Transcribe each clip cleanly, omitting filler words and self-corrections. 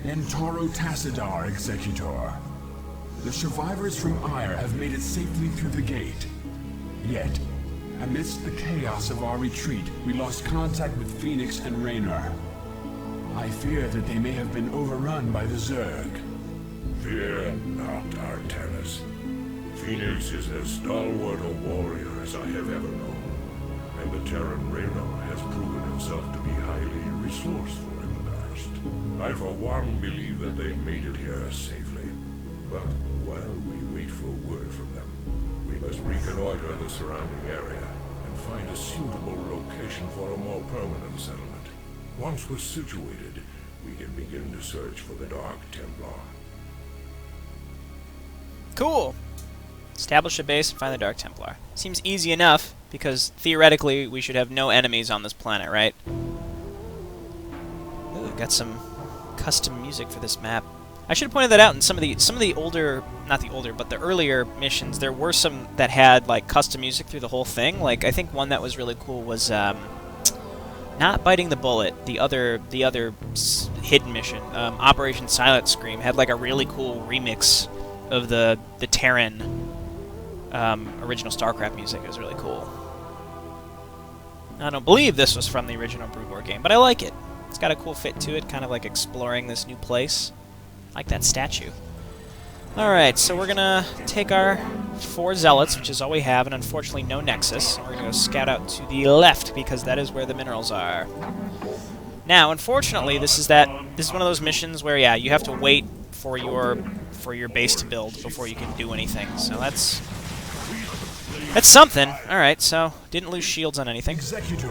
And Toro Tassadar, Executor. The survivors from Ire have made it safely through the gate. Yet, amidst the chaos of our retreat, we lost contact with Phoenix and Raynor. I fear that they may have been overrun by the Zerg. Fear not, Artanis. Phoenix is as stalwart a warrior as I have ever known. And the Terran Raynor has proven himself to be highly resourceful in the past. I for one believe that they made it here safely. But while we wait for word from them, we must reconnoiter the surrounding area and find a suitable location for a more permanent settlement. Once we're situated, we can begin to search for the Dark Templar. Cool! Establish a base and find the Dark Templar. Seems easy enough, because theoretically we should have no enemies on this planet, right? Ooh, got some custom music for this map. I should have pointed that out in some of the older, not the older, but the earlier missions. There were some that had like custom music through the whole thing. Like I think one that was really cool was not Biting the Bullet. The other hidden mission, Operation Silent Scream, had like a really cool remix of the Terran original Starcraft music. It was really cool. I don't believe this was from the original Brood War game, but I like it. It's got a cool fit to it, kind of like exploring this new place. I like that statue. Alright, so we're gonna take our 4 Zealots, which is all we have, and unfortunately no Nexus. We're gonna go scout out to the left, because that is where the minerals are. Now, unfortunately, this is one of those missions where, yeah, you have to wait for your base to build before you can do anything. So that's something. Alright, so didn't lose shields on anything. Executor,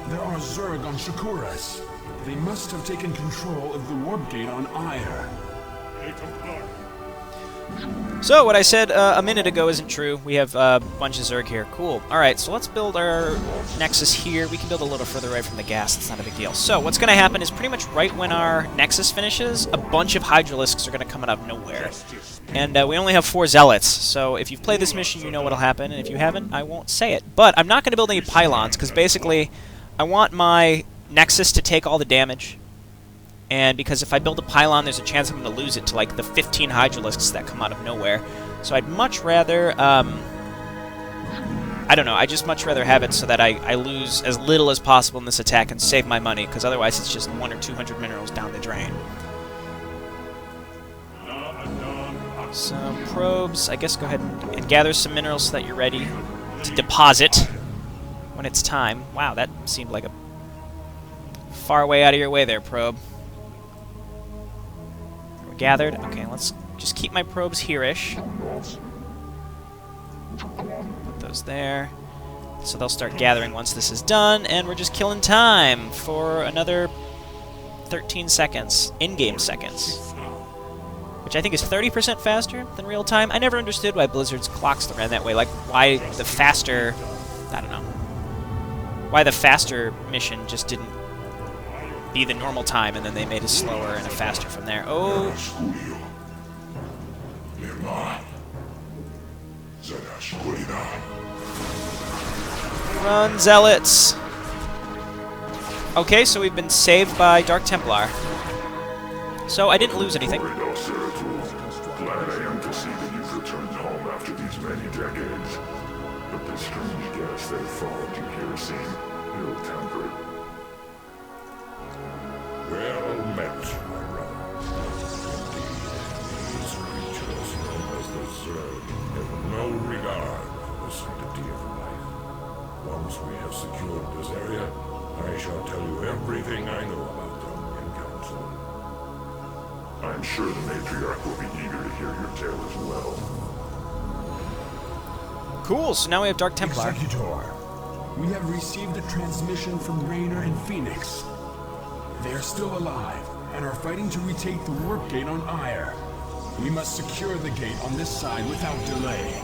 there are Zerg on Shakuras. They must have taken control of the warp gate on Ire. So, what I said a minute ago isn't true. We have a bunch of Zerg here. Cool. Alright, so let's build our Nexus here. We can build a little further away from the gas. It's not a big deal. So, what's going to happen is pretty much right when our Nexus finishes, a bunch of Hydralisks are going to come out of nowhere. And we only have 4 Zealots. So, if you've played this mission, you know what'll happen. And if you haven't, I won't say it. But I'm not going to build any pylons, because basically, I want my Nexus to take all the damage. And because if I build a pylon, there's a chance I'm going to lose it to, like, the 15 Hydralisks that come out of nowhere. So I'd much rather, I don't know, I'd just much rather have it so that I lose as little as possible in this attack and save my money, because otherwise it's just 100 or 200 minerals down the drain. Some probes. I guess go ahead and gather some minerals so that you're ready to deposit when it's time. Wow, that seemed like a far way out of your way there, probe. Gathered. Okay, let's just keep my probes here-ish. Put those there. So they'll start gathering once this is done, and we're just killing time for another 13 seconds. In-game seconds. Which I think is 30% faster than real time. I never understood why Blizzard's clocks ran that way. Like, why the faster... I don't know. Why the faster mission just didn't be the normal time, and then they made it slower and a faster from there. Oh! Run, Zealots! Okay, so we've been saved by Dark Templar. So I didn't lose anything. Glad I am to see that you've returned home after these many decades. But the strange gas they followed you here seem ill-tempered. Well met, my brother. Indeed, these creatures known as the Zerg have no regard for the sanctity of life. Once we have secured this area, I shall tell you everything I know about them in council. I'm sure the matriarch will be eager to hear your tale as well. Cool, so now we have Dark Templar. Executor, we have received a transmission from Raynor and Phoenix. They are still alive, and are fighting to retake the warp gate on Ire. We must secure the gate on this side without delay.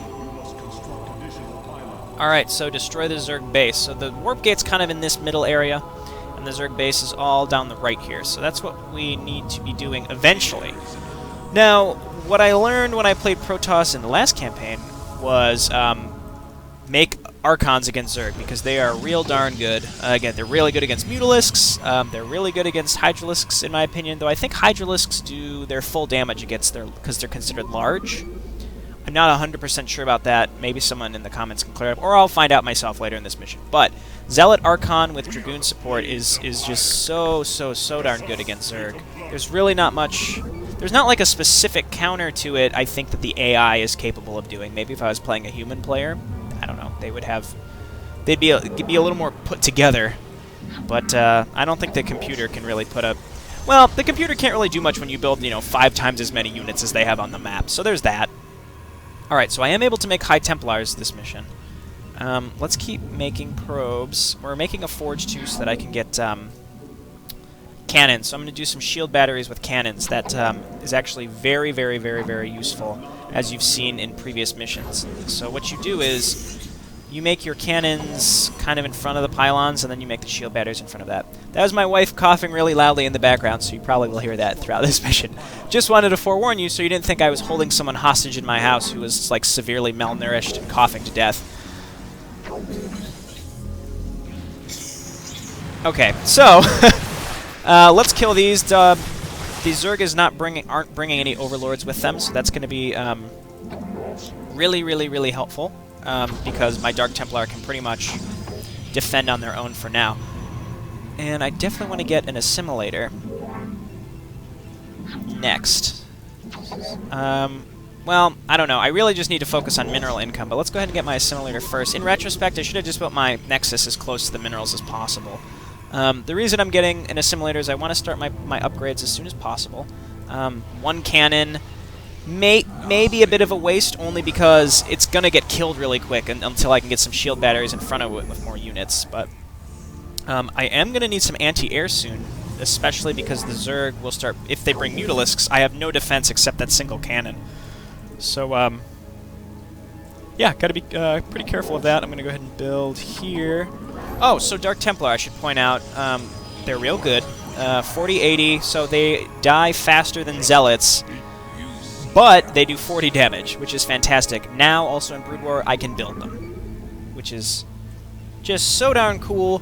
Alright, so destroy the Zerg base. So the warp gate's kind of in this middle area, and the Zerg base is all down the right here. So that's what we need to be doing eventually. Now, what I learned when I played Protoss in the last campaign was make Archons against Zerg, because they are real darn good. Again, they're really good against Mutalisks. They're really good against Hydralisks, in my opinion, though I think Hydralisks do their full damage against their, because they're considered large. I'm not 100% sure about that. Maybe someone in the comments can clear it up, or I'll find out myself later in this mission. But Zealot Archon with Dragoon support is just so darn good against Zerg. There's really not much... There's not like a specific counter to it I think that the AI is capable of doing. Maybe if I was playing a human player, I don't know, they would have... They'd be a little more put together. But I don't think the computer can really put up... Well, the computer can't really do much when you build, 5 times as many units as they have on the map. So there's that. Alright, so I am able to make High Templars this mission. Let's keep making probes. We're making a Forge too so that I can get cannons. So I'm going to do some shield batteries with cannons. That is actually very useful, as you've seen in previous missions. So what you do is you make your cannons kind of in front of the pylons, and then you make the shield batteries in front of that. That was my wife coughing really loudly in the background, so you probably will hear that throughout this mission. Just wanted to forewarn you so you didn't think I was holding someone hostage in my house who was like severely malnourished and coughing to death. Okay, so let's kill these. These Zerg aren't bringing any overlords with them, so that's going to be really helpful. Because my Dark Templar can pretty much defend on their own for now. And I definitely want to get an assimilator next. Well, I don't know. I really just need to focus on mineral income, but let's go ahead and get my assimilator first. In retrospect, I should have just built my Nexus as close to the minerals as possible. The reason I'm getting an assimilator is I want to start my upgrades as soon as possible. One cannon... may be a bit of a waste, only because it's going to get killed really quick until I can get some shield batteries in front of it with more units. But I am going to need some anti-air soon, especially because the Zerg will start... If they bring Mutalisks, I have no defense except that single cannon. So, yeah, got to be pretty careful of that. I'm going to go ahead and build here. Oh, so Dark Templar, I should point out, they're real good. 40-80, so they die faster than Zealots. But they do 40 damage, which is fantastic. Now, also in Brood War, I can build them, which is just so darn cool.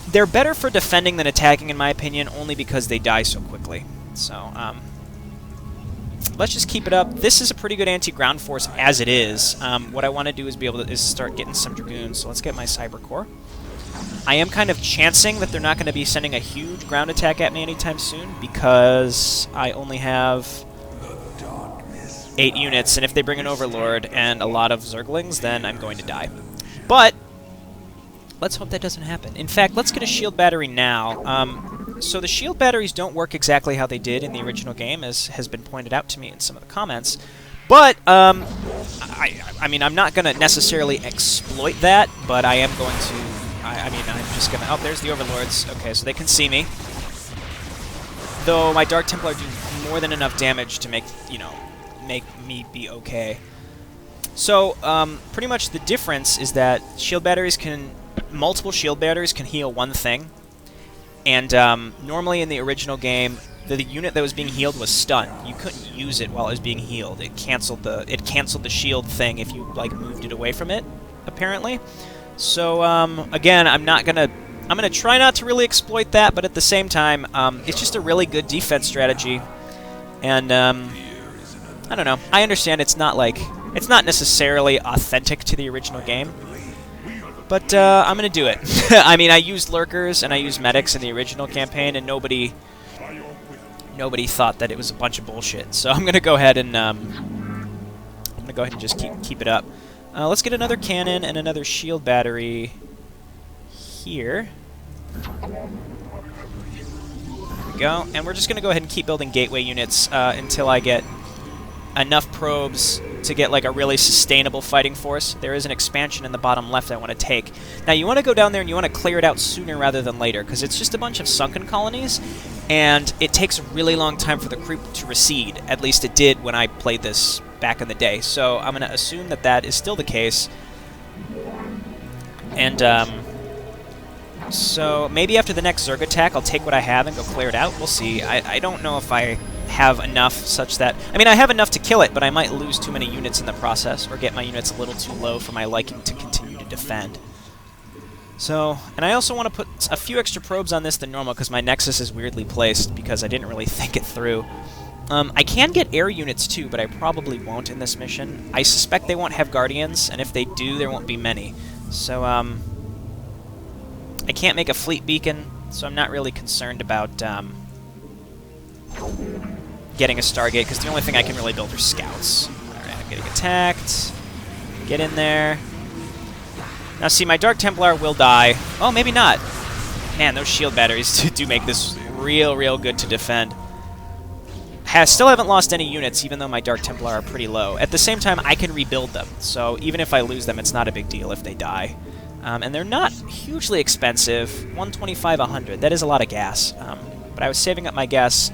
They're better for defending than attacking, in my opinion, only because they die so quickly. So, let's just keep it up. This is a pretty good anti-ground force as it is. What I want to do is start getting some Dragoons. So let's get my Cyber Core. I am kind of chancing that they're not going to be sending a huge ground attack at me anytime soon, because I only have 8 units, and if they bring an Overlord and a lot of Zerglings, then I'm going to die. But let's hope that doesn't happen. In fact, let's get a shield battery now. So the shield batteries don't work exactly how they did in the original game, as has been pointed out to me in some of the comments. But, I mean, I'm not going to necessarily exploit that, but I am going to... I mean, I'm just going to... Oh, there's the Overlords. Okay, so they can see me. Though my Dark Templar do more than enough damage to make, make me be okay. So, pretty much the difference is that multiple shield batteries can heal one thing, and normally in the original game, the unit that was being healed was stunned. You couldn't use it while it was being healed. It canceled the shield thing if you moved it away from it, apparently. So, again, I'm gonna try not to really exploit that, but at the same time, it's just a really good defense strategy, and I don't know. I understand it's not necessarily authentic to the original game, but I'm gonna do it. I mean, I used lurkers and I used medics in the original campaign, and nobody thought that it was a bunch of bullshit. So I'm gonna go ahead and just keep it up. Let's get another cannon and another shield battery here. There we go. And we're just gonna go ahead and keep building gateway units until I get enough probes to get a really sustainable fighting force. There is an expansion in the bottom left I want to take. Now you want to go down there and you want to clear it out sooner rather than later, because it's just a bunch of sunken colonies, and it takes a really long time for the creep to recede. At least it did when I played this back in the day. So I'm going to assume that that is still the case. And so maybe after the next Zerg attack I'll take what I have and go clear it out. We'll see. I don't know if I have enough such that... I mean, I have enough to kill it, but I might lose too many units in the process, or get my units a little too low for my liking to continue to defend. So, and I also want to put a few extra probes on this than normal because my Nexus is weirdly placed because I didn't really think it through. I can get air units too, but I probably won't in this mission. I suspect they won't have Guardians, and if they do, there won't be many. So, I can't make a fleet beacon, so I'm not really concerned about getting a Stargate, because the only thing I can really build are scouts. Alright, I'm getting attacked. Get in there. Now see, my Dark Templar will die. Oh, maybe not. Man, those shield batteries do make this real good to defend. Still haven't lost any units, even though my Dark Templar are pretty low. At the same time, I can rebuild them, so even if I lose them, it's not a big deal if they die. And they're not hugely expensive. 125, 100. That is a lot of gas. But I was saving up my gas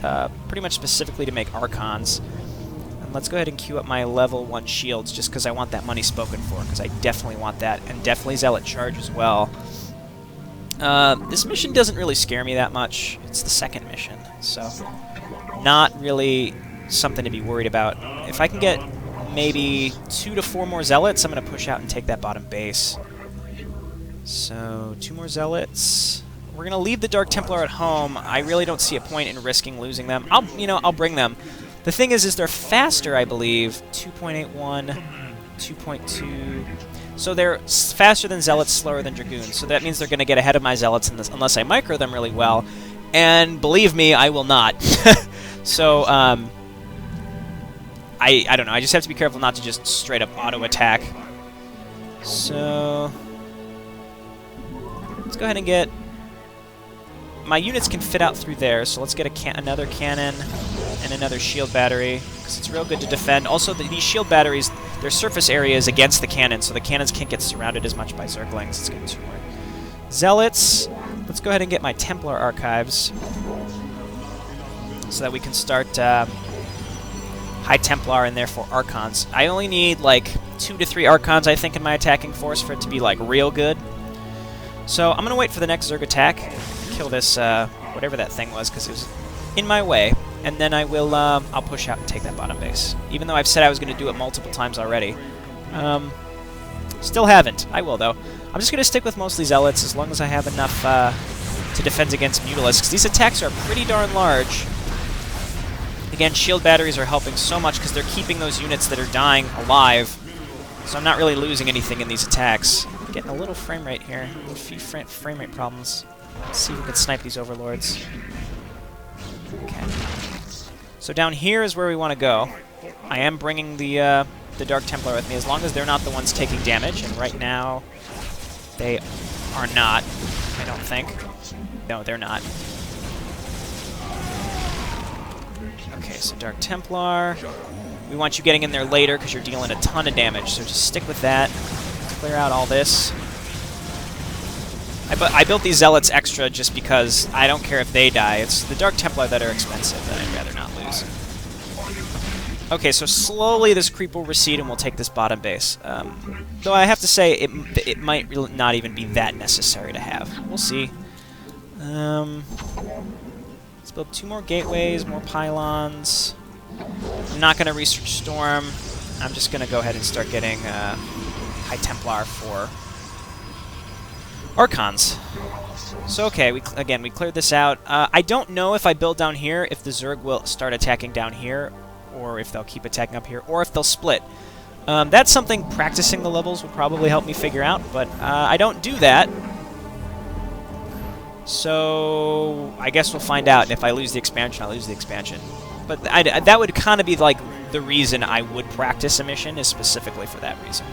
pretty much specifically to make Archons. And let's go ahead and queue up my level 1 shields, just because I want that money spoken for, because I definitely want that, and definitely Zealot Charge as well. This mission doesn't really scare me that much. It's the second mission, so not really something to be worried about. If I can get maybe 2 to 4 more Zealots, I'm going to push out and take that bottom base. So, 2 more Zealots. We're going to leave the Dark Templar at home. I really don't see a point in risking losing them. I'll bring them. The thing is they're faster, I believe. 2.81, 2.2. So they're faster than Zealots, slower than Dragoons. So that means they're going to get ahead of my Zealots in this, unless I micro them really well. And believe me, I will not. So, I don't know. I just have to be careful not to just straight up auto-attack. So, let's go ahead and get... My units can fit out through there, so let's get another cannon and another shield battery, because it's real good to defend. Also, these shield batteries, their surface area is against the cannon, so the cannons can't get surrounded as much by Zerglings. Let's get 2 more Zealots. Let's go ahead and get my Templar Archives, so that we can start High Templar and therefore Archons. I only need like 2 to 3 Archons, I think, in my attacking force for it to be like real good. So I'm going to wait for the next Zerg attack, kill this, whatever that thing was, because it was in my way, and then I will, I'll push out and take that bottom base. Even though I've said I was going to do it multiple times already. Still haven't. I will, though. I'm just going to stick with mostly Zealots as long as I have enough to defend against Mutalisks, because these attacks are pretty darn large. Again, shield batteries are helping so much because they're keeping those units that are dying alive, so I'm not really losing anything in these attacks. Getting a little frame rate here, a few frame rate problems. Let's see if we can snipe these overlords. Okay. So down here is where we want to go. I am bringing the Dark Templar with me, as long as they're not the ones taking damage, and right now they are not, I don't think. No, they're not. Okay, so Dark Templar. We want you getting in there later because you're dealing a ton of damage, so just stick with that. Clear out all this. I built these Zealots extra just because I don't care if they die. It's the Dark Templar that are expensive that I'd rather not lose. Okay, so slowly this creep will recede and we'll take this bottom base. Though I have to say, it might really not even be that necessary to have. We'll see. Let's build 2 more gateways, more pylons. I'm not going to research Storm. I'm just going to go ahead and start getting High Templar for Archons. So okay, we cleared this out. I don't know if I build down here if the Zerg will start attacking down here, or if they'll keep attacking up here, or if they'll split. That's something practicing the levels would probably help me figure out, but I don't do that. So I guess we'll find out, and if I lose the expansion, I'll lose the expansion. But that would kind of be like the reason I would practice a mission, is specifically for that reason.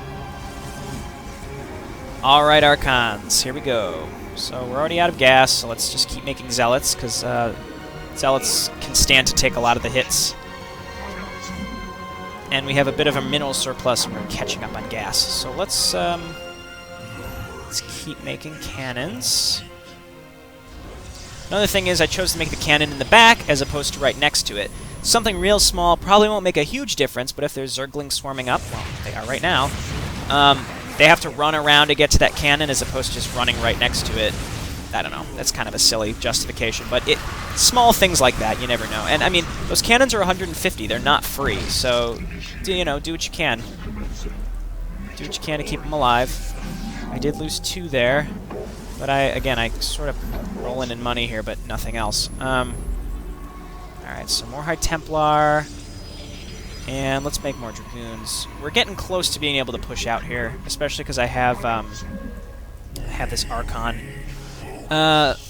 Alright, Archons, here we go. So we're already out of gas, so let's just keep making Zealots, because Zealots can stand to take a lot of the hits. And we have a bit of a mineral surplus, and we're catching up on gas. So let's keep making cannons. Another thing is I chose to make the cannon in the back as opposed to right next to it. Something real small, probably won't make a huge difference, but if there's Zerglings swarming up, well, they are right now, they have to run around to get to that cannon as opposed to just running right next to it. I don't know. That's kind of a silly justification, but small things like that, you never know. And, I mean, those cannons are 150. They're not free, so, do what you can. Do what you can to keep them alive. I did lose 2 there, but I sort of rolling in money here, but nothing else. Alright, so more High Templar, and let's make more Dragoons. We're getting close to being able to push out here, especially because I have this Archon.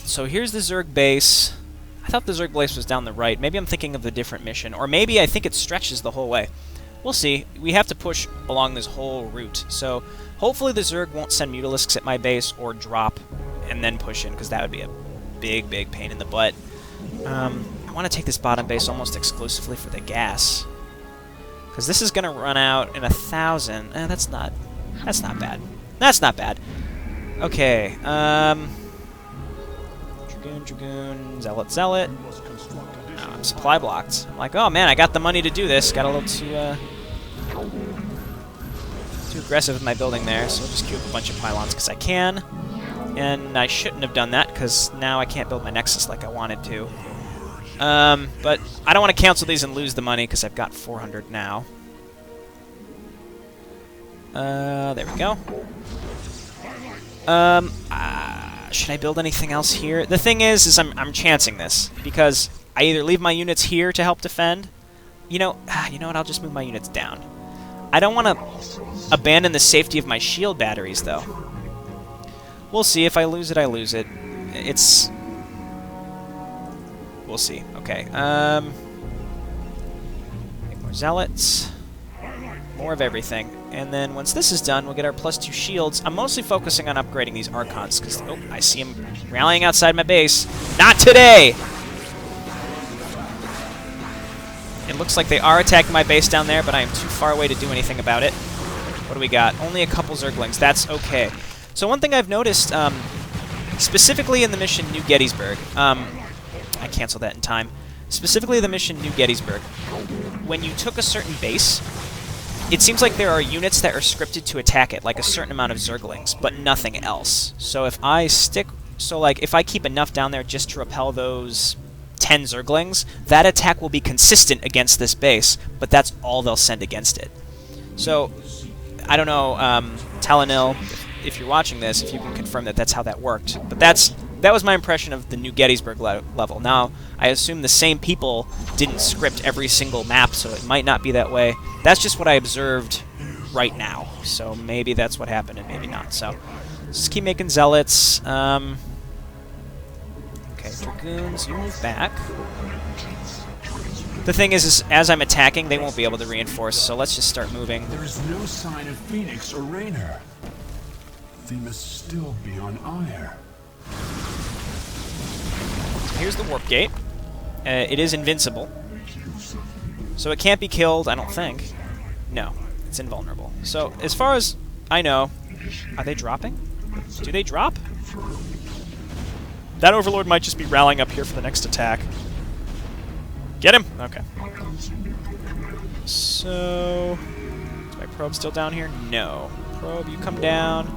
So here's the Zerg base. I thought the Zerg base was down the right. Maybe I'm thinking of the different mission, or maybe I think it stretches the whole way. We'll see. We have to push along this whole route, so hopefully the Zerg won't send Mutalisks at my base or drop and then push in, because that would be a big, big pain in the butt. I want to take this bottom base almost exclusively for the gas, because this is going to run out in 1,000. That's not bad. That's not bad. Okay, Dragoon, Zealot. Oh, I'm supply blocked. I'm like, oh man, I got the money to do this. Got a little too aggressive with my building there, so I'll just queue up a bunch of pylons because I can. And I shouldn't have done that, because now I can't build my Nexus like I wanted to. But I don't want to cancel these and lose the money, because I've got 400 now. There we go. Should I build anything else here? The thing is I'm chancing this, because I either leave my units here to help defend. You know what? I'll just move my units down. I don't want to abandon the safety of my shield batteries, though. We'll see. If I lose it, I lose it. We'll see. Okay. Make more Zealots. More of everything. And then once this is done, we'll get our +2 shields. I'm mostly focusing on upgrading these Archons, because, oh, I see them rallying outside my base. Not today! It looks like they are attacking my base down there, but I am too far away to do anything about it. What do we got? Only a couple Zerglings. That's okay. So one thing I've noticed, specifically in the mission New Gettysburg, I canceled that in time. Specifically the mission New Gettysburg, when you took a certain base, it seems like there are units that are scripted to attack it, like a certain amount of Zerglings, but nothing else. So if I if I keep enough down there just to repel those 10 Zerglings, that attack will be consistent against this base, but that's all they'll send against it. So, I don't know, Talanil, if you're watching this, if you can confirm that that's how that worked. But that was my impression of the New Gettysburg level. Now, I assume the same people didn't script every single map, so it might not be that way. That's just what I observed right now. So maybe that's what happened and maybe not. So just keep making Zealots. Okay, Dragoons, you move back. The thing is as I'm attacking, they won't be able to reinforce, so let's just start moving. There is no sign of Phoenix or Raynor. They must still be on Ire. Here's the warp gate. It is invincible, so it can't be killed, I don't think. No, it's invulnerable. So, as far as I know, are they dropping? Do they drop? That Overlord might just be rallying up here for the next attack. Get him! Okay. So, is my probe still down here? No. Probe, you come down.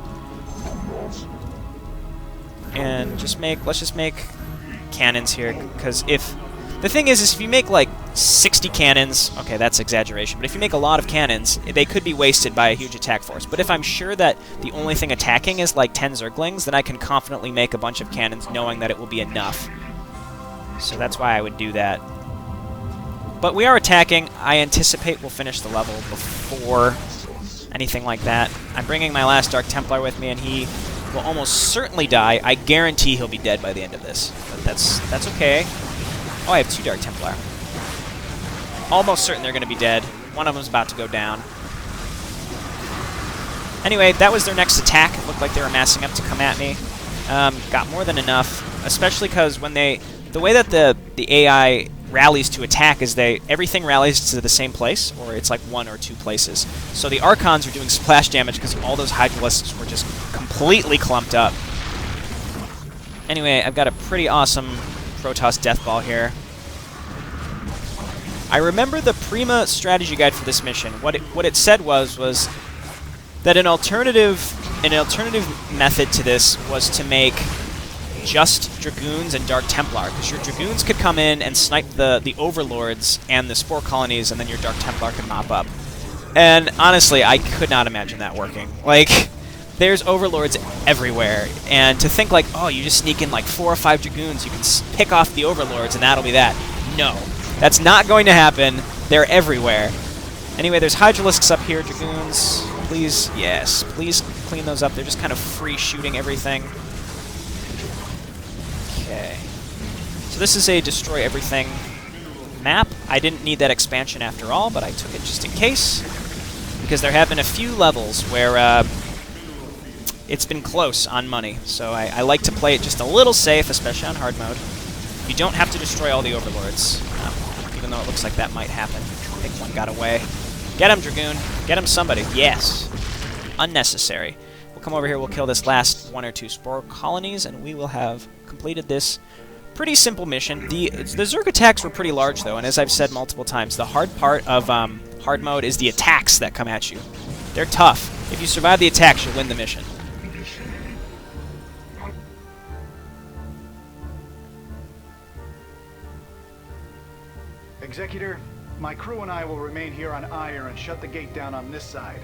And let's just make cannons here, because the thing is if you make like 60 cannons, okay, that's exaggeration, but if you make a lot of cannons, they could be wasted by a huge attack force. But if I'm sure that the only thing attacking is like 10 Zerglings, then I can confidently make a bunch of cannons knowing that it will be enough. So that's why I would do that. But we are attacking. I anticipate we'll finish the level before anything like that. I'm bringing my last Dark Templar with me, and he will almost certainly die. I guarantee he'll be dead by the end of this. But that's okay. Oh, I have 2 Dark Templar. Almost certain they're going to be dead. One of them's about to go down. Anyway, that was their next attack. It looked like they were massing up to come at me. Got more than enough, especially because when the way that the AI rallies to attack is everything rallies to the same place, or it's like 1 or 2 places. So the Archons are doing splash damage because all those Hydralisks were just completely clumped up. Anyway, I've got a pretty awesome Protoss Death Ball here. I remember the Prima strategy guide for this mission. What it said was that an alternative method to this was to make just Dragoons and Dark Templar, because your Dragoons could come in and snipe the Overlords and the Spore Colonies, and then your Dark Templar could mop up. And honestly, I could not imagine that working. Like, there's overlords everywhere, and to think like, oh, you just sneak in like 4 or 5 dragoons, you can pick off the overlords, and that'll be that. No, that's not going to happen. They're everywhere. Anyway, there's hydralisks up here, dragoons. Please, yes, please clean those up. They're just kind of free shooting everything. Okay. So this is a destroy everything map. I didn't need that expansion after all, but I took it just in case, because there have been a few levels where it's been close on money. So I like to play it just a little safe, especially on hard mode. You don't have to destroy all the overlords, even though it looks like that might happen. I think one got away. Get him, Dragoon. Get him, somebody. Yes. Unnecessary. We'll come over here, we'll kill this last 1 or 2 spore colonies, and we will have completed this pretty simple mission. The Zerg attacks were pretty large, though, and as I've said multiple times, the hard part of hard mode is the attacks that come at you. They're tough. If you survive the attacks, you'll win the mission. Executor, my crew and I will remain here on Ire and shut the gate down on this side.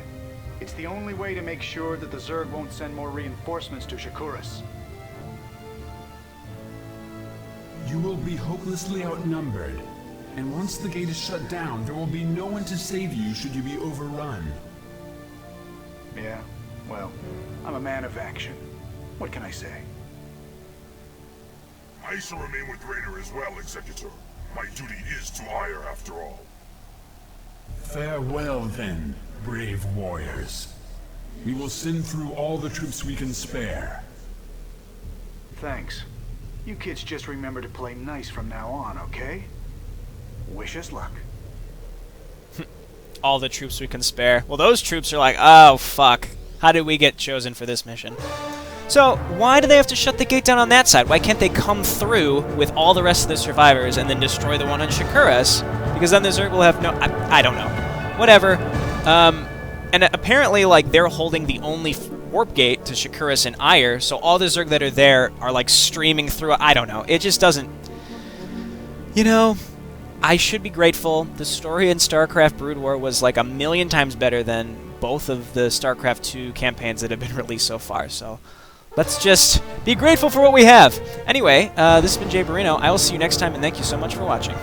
It's the only way to make sure that the Zerg won't send more reinforcements to Shakuras. You will be hopelessly outnumbered, and once the gate is shut down, there will be no one to save you should you be overrun. Yeah, well, I'm a man of action. What can I say? I shall remain with Raider as well, Executor. My duty is to Ire after all. Farewell then, brave warriors. We will send through all the troops we can spare. Thanks. You kids just remember to play nice from now on, okay? Wish us luck. All the troops we can spare. Well, those troops are like, oh, fuck. How did we get chosen for this mission? So, why do they have to shut the gate down on that side? Why can't they come through with all the rest of the survivors and then destroy the one on Shakuras? Because then the Zerg will have no... I don't know. Whatever. And apparently, like, they're holding the only warp gate to Shakuras and Ire, so all the Zerg that are there are, like, streaming through... I don't know. It just doesn't... You know, I should be grateful. The story in Starcraft Brood War was, like, 1,000,000 times better than both of the Starcraft 2 campaigns that have been released so far, so... Let's just be grateful for what we have. Anyway, this has been Jay Barino. I will see you next time, and thank you so much for watching.